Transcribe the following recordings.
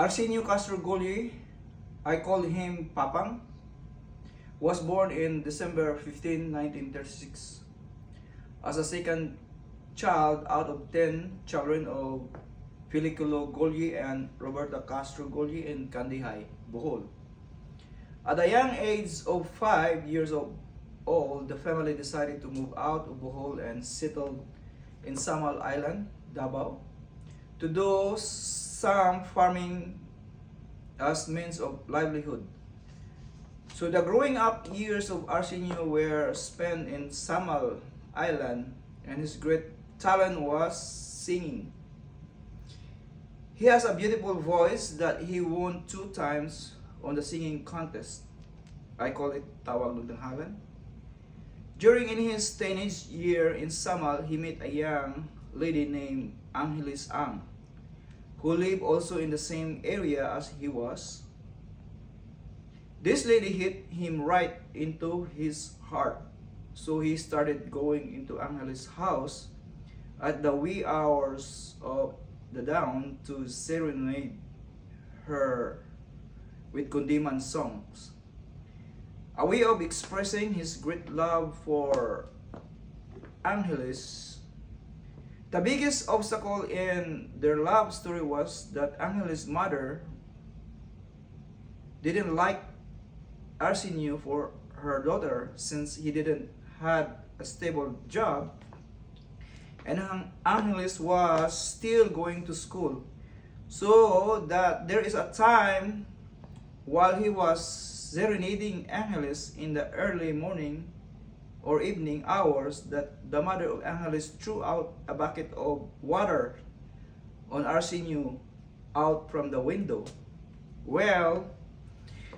Arsenio Castro Gulle, I call him Papang, was born in December 15, 1936, as a second child out of 10 children of Feliculo Gulle and Roberta Castro Gulle in Kandihay, Bohol. At the young age of 5 years old, the family decided to move out of Bohol and settled in Samal Island, Davao, to do some farming as means of livelihood. So the growing up years of Arsenio were spent in Samal Island, and his great talent was singing. He has a beautiful voice that he won 2 times on the singing contest. I call it Tawag ng Tanghalan. During in his teenage year in Samal, he met a young lady named Angelis Ang, who lived also in the same area as he was. This lady hit him right into his heart, so he started going into Angelis' house at the wee hours of the dawn to serenade her with Kundiman songs, a way of expressing his great love for Angelis. The biggest obstacle in their love story was that Angelis' mother didn't like Arsenio for her daughter since he didn't had a stable job, and Angelis was still going to school. So that there is a time while he was serenading Angelis in the early morning or evening hours that the mother of Angelis threw out a bucket of water on Arsenio out from the window. Well,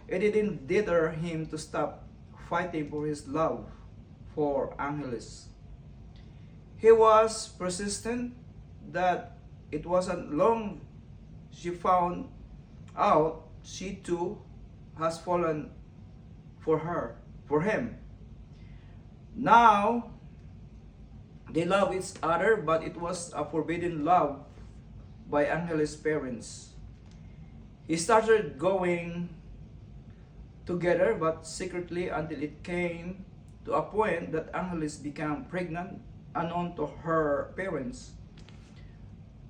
it didn't deter him to stop fighting for his love for Angelis. He was persistent that it wasn't long she found out she too has fallen for him. Now, they love each other, but it was a forbidden love by Angelis' parents. He started going together, but secretly, until it came to a point that Angelis became pregnant, unknown to her parents.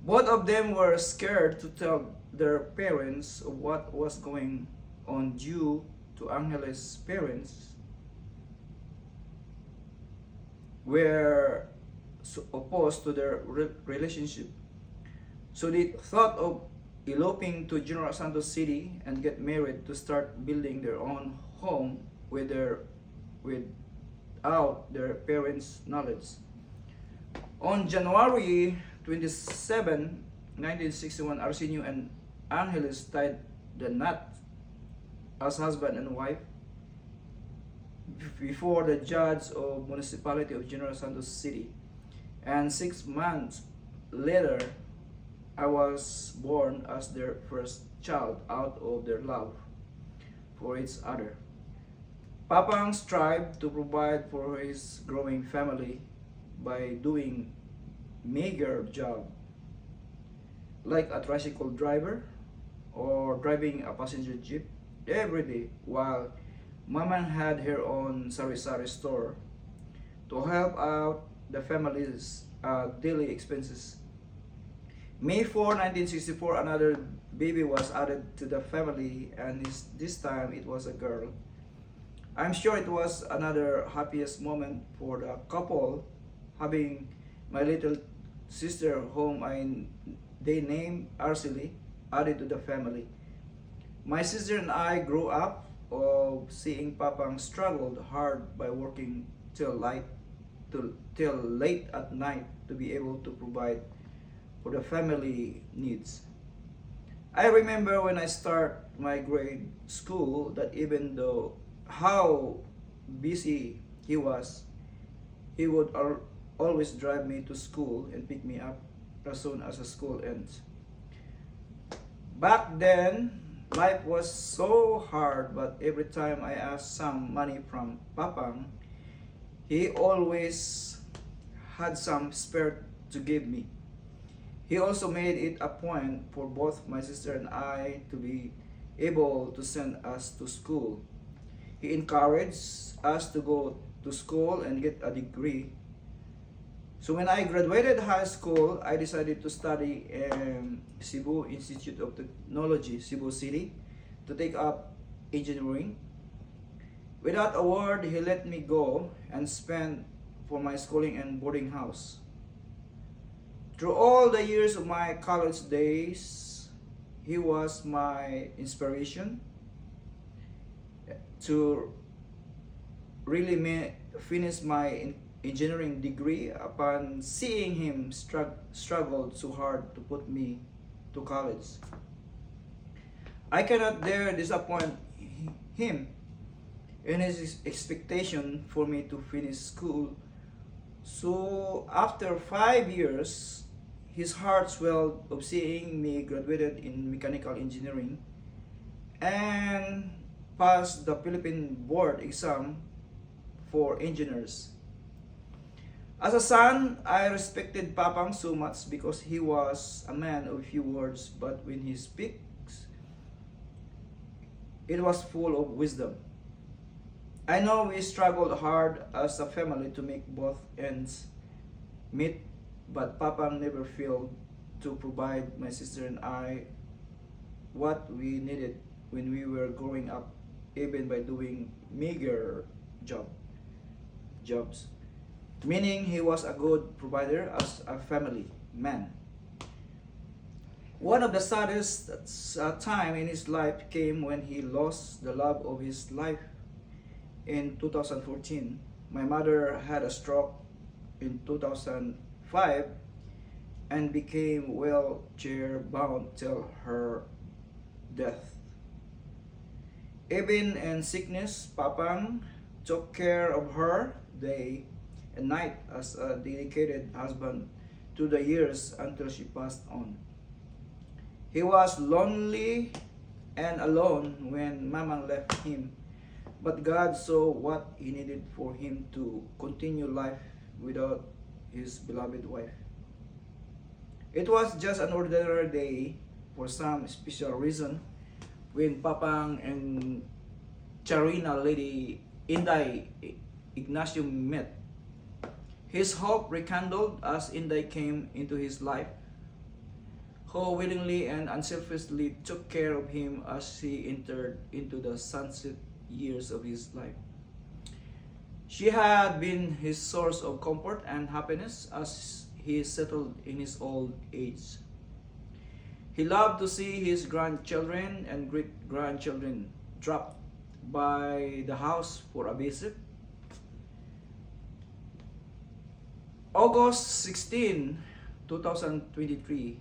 Both of them were scared to tell their parents what was going on due to Angelis' parents were opposed to their relationship. So they thought of eloping to General Santos City and get married to start building their own home without their parents' knowledge. On January 27, 1961, Arsenio and Angelis tied the knot as husband and wife before the judge of municipality of General Santos City. And 6 months later, I was born as their first child out of their love for each other. Papang strived to provide for his growing family by doing meager job like a tricycle driver or driving a passenger jeep every day, while Mama had her own sari-sari store to help out the family's daily expenses. May 4, 1964, another baby was added to the family, and this time it was a girl. I'm sure it was another happiest moment for the couple, having my little sister, whom they named Arcely, added to the family. My sister and I grew up of seeing Papang struggled hard by working till late at night to be able to provide for the family needs. I remember when I start my grade school that even though how busy he was, he would always drive me to school and pick me up as soon as the school ends. Back then, life was so hard, but every time I asked some money from Papang, he always had some spare to give me. He also made it a point for both my sister and I to be able to send us to school. He encouraged us to go to school and get a degree. So when I graduated high school, I decided to study in Cebu Institute of Technology, Cebu City, to take up engineering. Without a word, he let me go and spend for my schooling and boarding house. Through all the years of my college days, he was my inspiration to really finish my engineering degree upon seeing him struggle so hard to put me to college. I cannot dare disappoint him in his expectation for me to finish school. So after 5 years, his heart swelled of seeing me graduated in mechanical engineering and passed the Philippine board exam for engineers. As a son, I respected Papang so much because he was a man of few words, but when he speaks, it was full of wisdom. I know we struggled hard as a family to make both ends meet, but Papang never failed to provide my sister and I what we needed when we were growing up, even by doing meager jobs. Meaning he was a good provider as a family man. One of the saddest time in his life came when he lost the love of his life in 2014. My mother had a stroke in 2005 and became wheelchair bound till her death. Even in sickness, Papang took care of her day and night as a dedicated husband through the years until she passed on. He was lonely and alone when Mamang left him, but God saw what he needed for him to continue life without his beloved wife. It was just an ordinary day for some special reason when Papang and Charina Lady Inday Ignacio met. His hope rekindled as Inday came into his life, who willingly and unselfishly took care of him as he entered into the sunset years of his life. She had been his source of comfort and happiness as he settled in his old age. He loved to see his grandchildren and great-grandchildren drop by the house for a visit. August 16, 2023,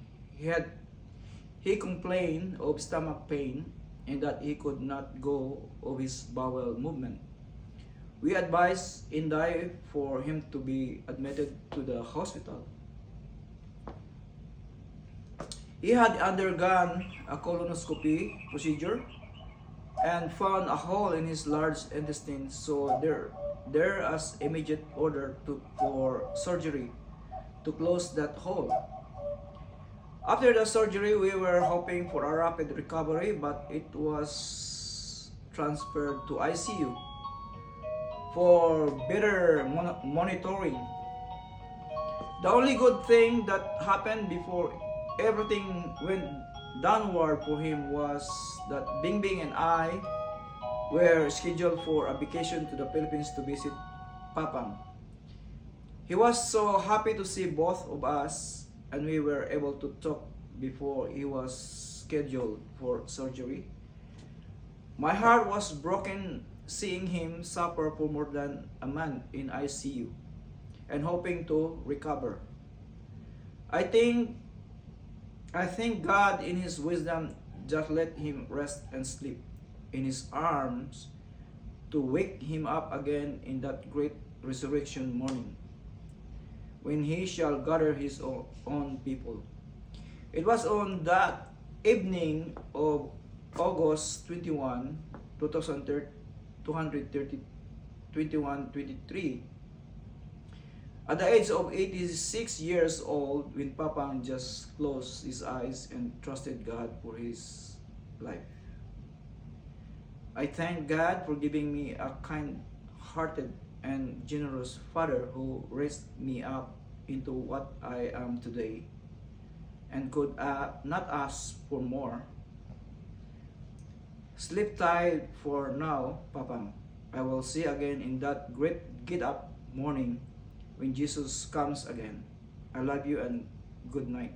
he complained of stomach pain and that he could not go of his bowel movement. We advised Inday for him to be admitted to the hospital. He had undergone a colonoscopy procedure and found a hole in his large intestine, so there was immediate order for surgery to close that hole. After the surgery, we were hoping for a rapid recovery, but it was transferred to ICU for better monitoring. The only good thing that happened before everything went downward for him was that Bingbing and I were scheduled for a vacation to the Philippines to visit Papang. He was so happy to see both of us, and we were able to talk before he was scheduled for surgery. My heart was broken seeing him suffer for more than a month in ICU and hoping to recover. I think God in his wisdom just let him rest and sleep in his arms to wake him up again in that great resurrection morning, when he shall gather his own people. It was on that evening of August 21, 2023, At the age of 86 years old, when Papang just closed his eyes and trusted God for his life. I thank God for giving me a kind-hearted and generous father who raised me up into what I am today and could not ask for more. Sleep tight for now, Papang. I will see again in that great get up morning when Jesus comes again. I love you and good night.